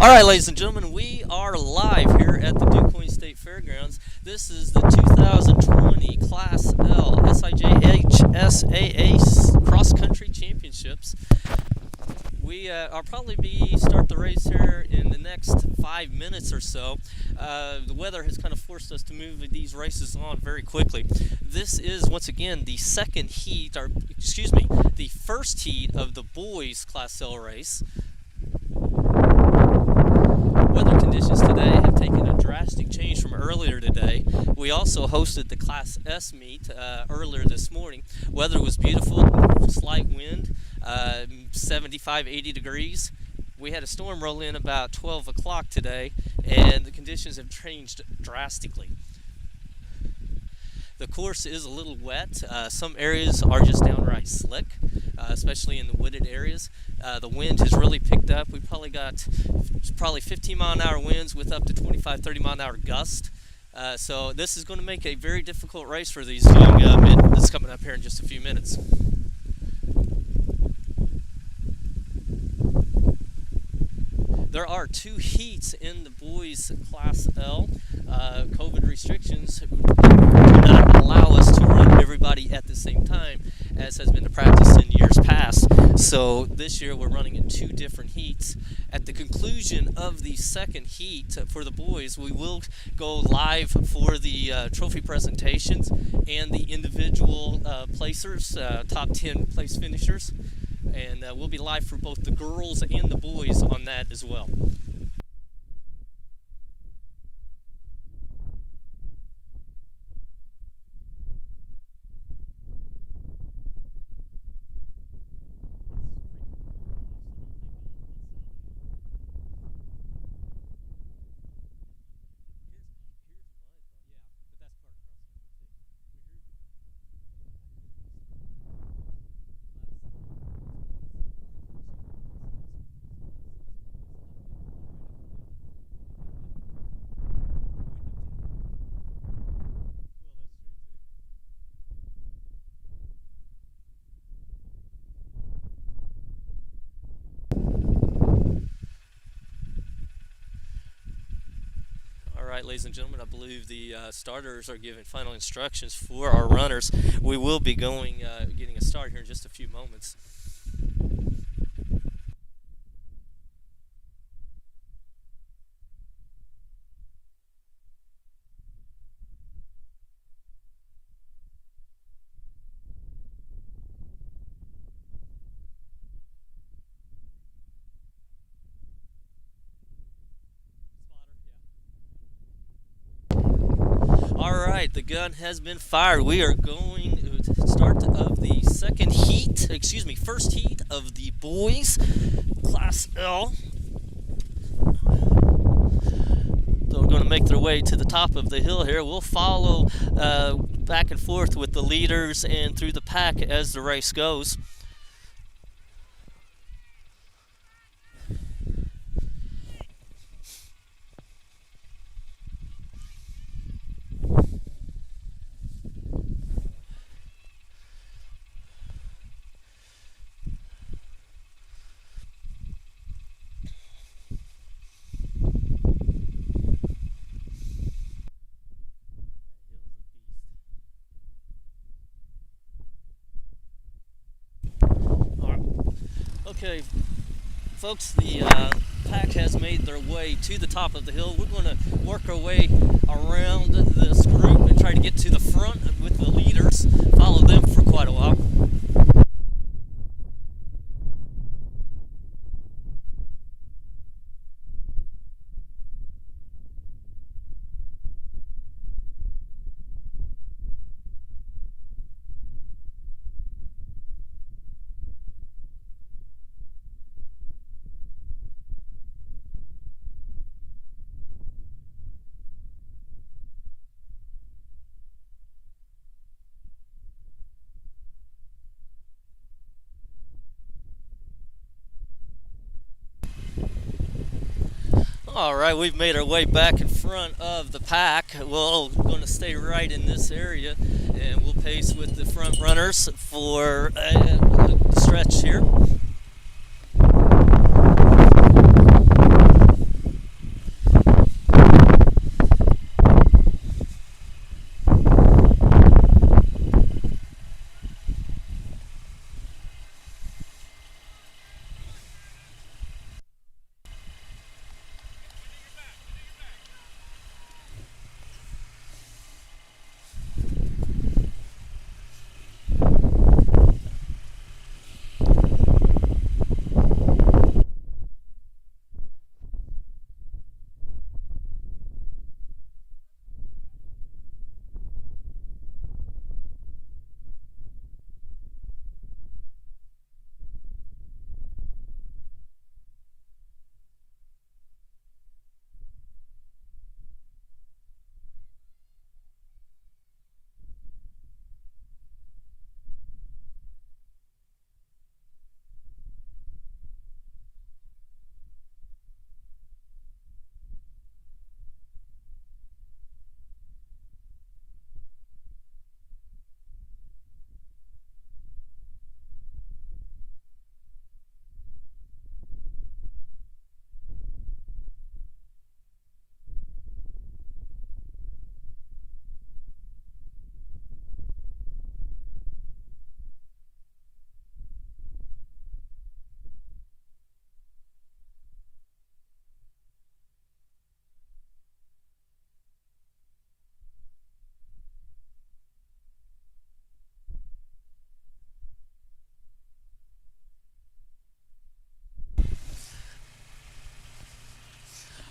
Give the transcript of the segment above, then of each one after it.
All right, ladies and gentlemen, we are live here at the DuQuoin State Fairgrounds. This is the 2020 Class L SIJHSAA Cross Country Championships. I'll probably start the race here in the next 5 minutes or so. The weather has kind of forced us to move these races on very quickly. This is once again the first heat of the boys Class L race. Weather conditions today have taken a drastic change from earlier today. We also hosted the Class S meet earlier this morning. Weather was beautiful, slight wind, 75-80 degrees. We had a storm roll in about 12 o'clock today, and the conditions have changed drastically. The course is a little wet. Some areas are just downright slick, especially in the wooded areas. The wind has really picked up. We probably got 15-mile-an-hour winds with up to 25-30-mile-an-hour gust. So this is going to make a very difficult race for these young men that's coming up here in just a few minutes. There are 2 heats in the boys Class L. COVID restrictions do not allow us to run everybody at the same time, as has been the practice in years past. So this year we're running in 2 different heats. At the conclusion of the second heat for the boys, we will go live for the trophy presentations and the individual placers, top 10 place finishers. And we'll be live for both the girls and the boys on that as well. Alright, ladies and gentlemen, I believe the starters are giving final instructions for our runners. We will be getting a start here in just a few moments. Alright, the gun has been fired. We are going to start of the first heat of the boys Class L. They're going to make their way to the top of the hill here. We'll follow back and forth with the leaders and through the pack as the race goes. Okay, folks, the pack has made their way to the top of the hill. We're going to work our way around this group and try to get to the front with the leaders, follow them for quite a while. Alright, we've made our way back in front of the pack. We're going to stay right in this area, and we'll pace with the front runners for a stretch here.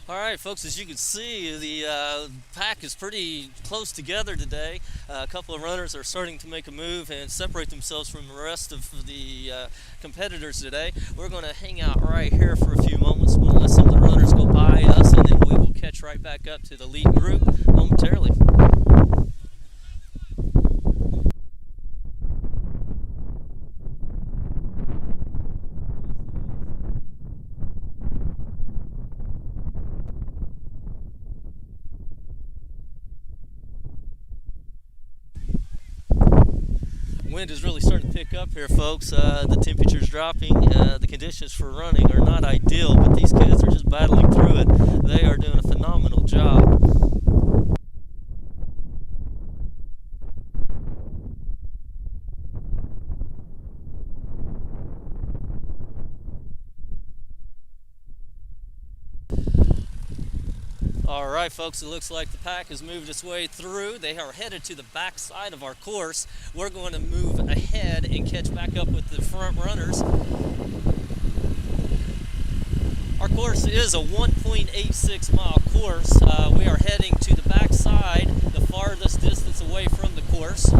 All right, folks, as you can see, the pack is pretty close together today. A couple of runners are starting to make a move and separate themselves from the rest of the competitors today. We're going to hang out right here for a few moments. We'll let some of the runners go by us, and then we will catch right back up to the lead group momentarily. Wind is really starting to pick up here, folks. The temperature's dropping. The conditions for running are not ideal, but these kids are just battling through it. They are doing a phenomenal job. Alright, folks, it looks like the pack has moved its way through. They are headed to the back side of our course. We're going to move ahead and catch back up with the front runners. Our course is a 1.86 mile course. We are heading to the back side, the farthest distance away from the course.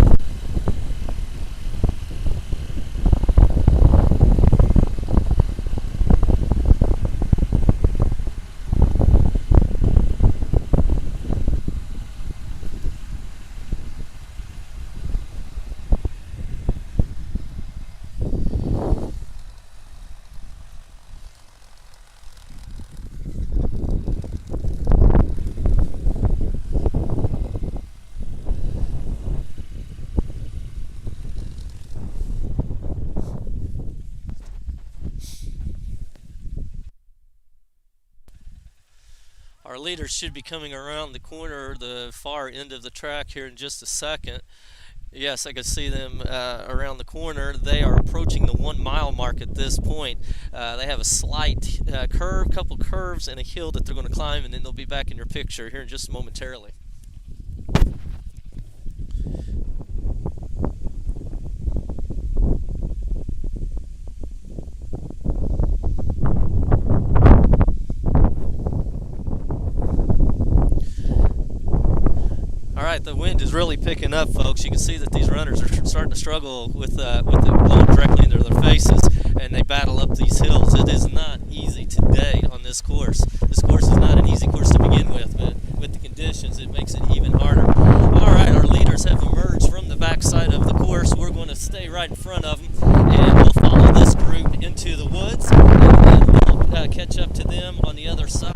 Our leaders should be coming around the corner, the far end of the track here in just a second. Yes, I can see them around the corner. They are approaching the 1 mile mark at this point. They have a slight couple curves and a hill that they're going to climb, and then they'll be back in your picture here in just momentarily. Alright, the wind is really picking up, folks. You can see that these runners are starting to struggle with it blowing directly into their faces, and they battle up these hills. It is not easy today on this course. This course is not an easy course to begin with, but with the conditions, it makes it even harder. Alright, our leaders have emerged from the back side of the course. We're going to stay right in front of them, and we'll follow this group into the woods, and then we'll catch up to them on the other side.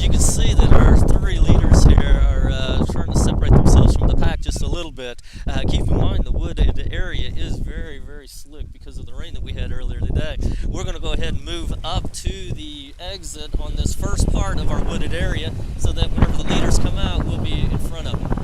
You can see that our three leaders here are trying to separate themselves from the pack just a little bit. Keep in mind the wooded area is very, very slick because of the rain that we had earlier today. We're going to go ahead and move up to the exit on this first part of our wooded area so that whenever the leaders come out, we'll be in front of them.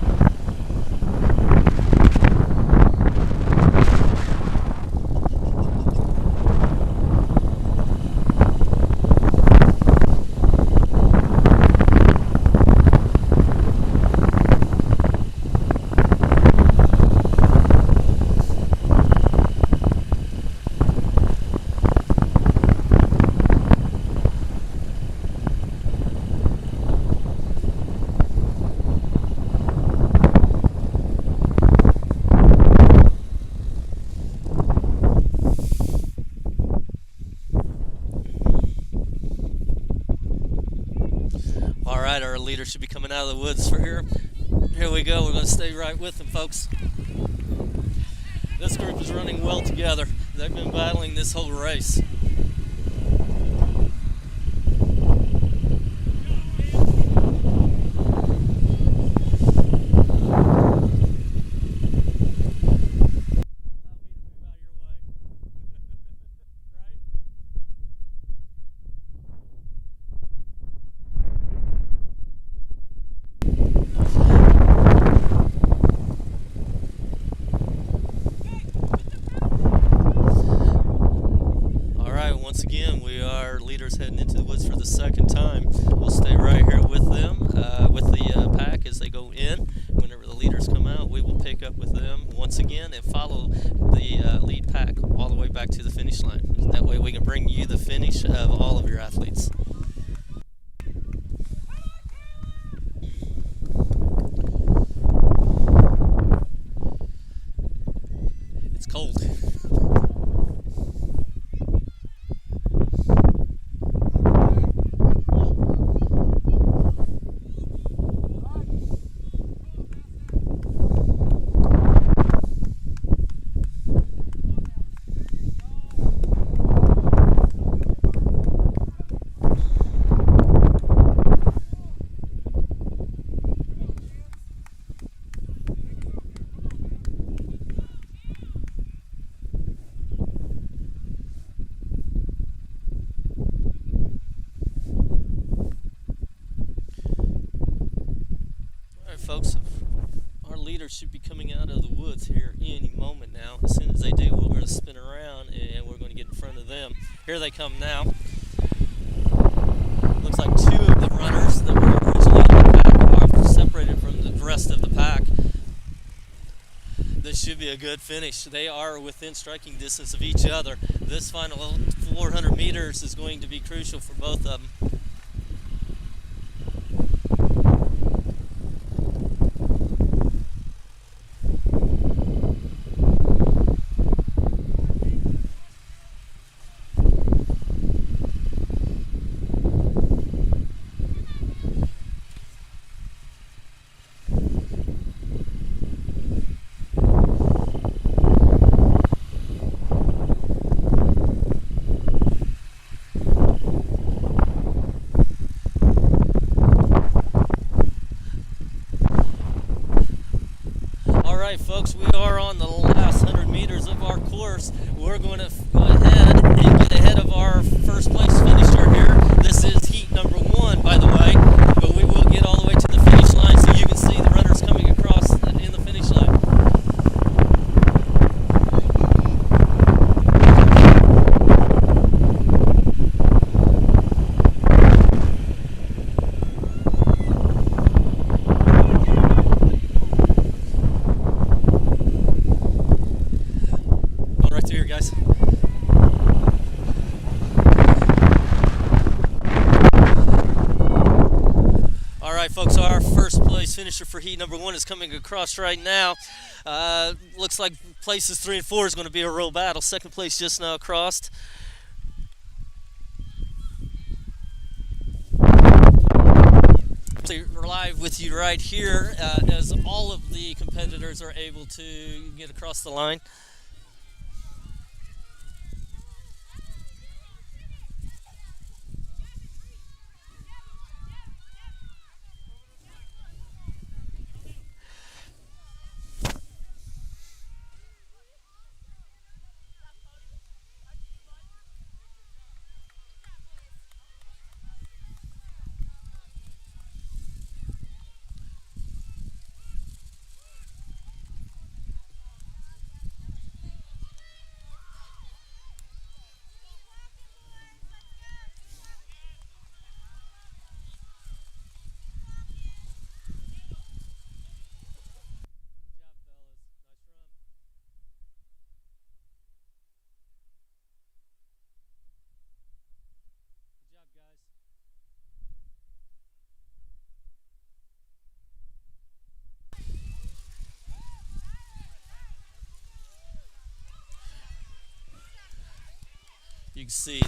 Alright, our leaders should be coming out of the woods for here. Here we go. We're going to stay right with them, folks. This group is running well together. They've been battling this whole race. leaders heading into the woods for the second time. We'll stay right here with them, with the pack as they go in. Whenever the leaders come out, we will pick up with them once again and follow the lead pack all the way back to the finish line. That way we can bring you the finish of all of your athletes. It's cold. Folks, our leaders should be coming out of the woods here any moment now. As soon as they do, we're going to spin around and we're going to get in front of them. Here they come now. Looks like two of the runners that were originally in the pack are separated from the rest of the pack. This should be a good finish. They are within striking distance of each other. This final 400 meters is going to be crucial for both of them. Alright folks, we are on the last 100 meters of our course. We're going to go ahead and get ahead of our first place finisher here. This is heat number 1, by the way, but we will get all the way to the finish line so you can see the runners coming across in the finish line. Guys. Alright folks, our first place finisher for heat number 1 is coming across right now. Looks like places 3 and 4 is going to be a real battle. Second place just now crossed. We're live with you right here as all of the competitors are able to get across the line. You can see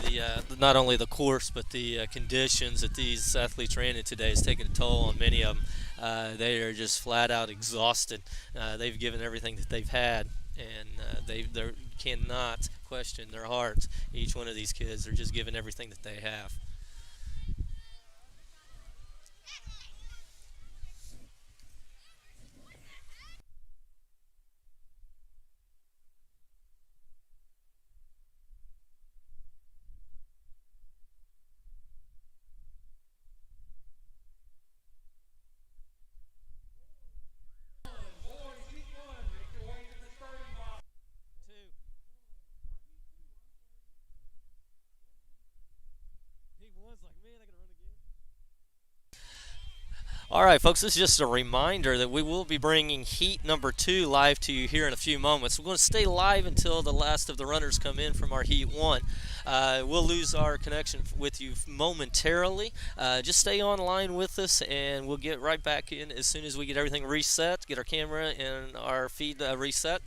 not only the course but the conditions that these athletes ran in today is taking a toll on many of them. They are just flat out exhausted. They've given everything that they've had, and they cannot question their hearts. Each one of these kids are just giving everything that they have. All right, folks, this is just a reminder that we will be bringing Heat number 2 live to you here in a few moments. We're going to stay live until the last of the runners come in from our Heat 1. We'll lose our connection with you momentarily. Just stay online with us, and we'll get right back in as soon as we get everything reset, get our camera and our feed reset.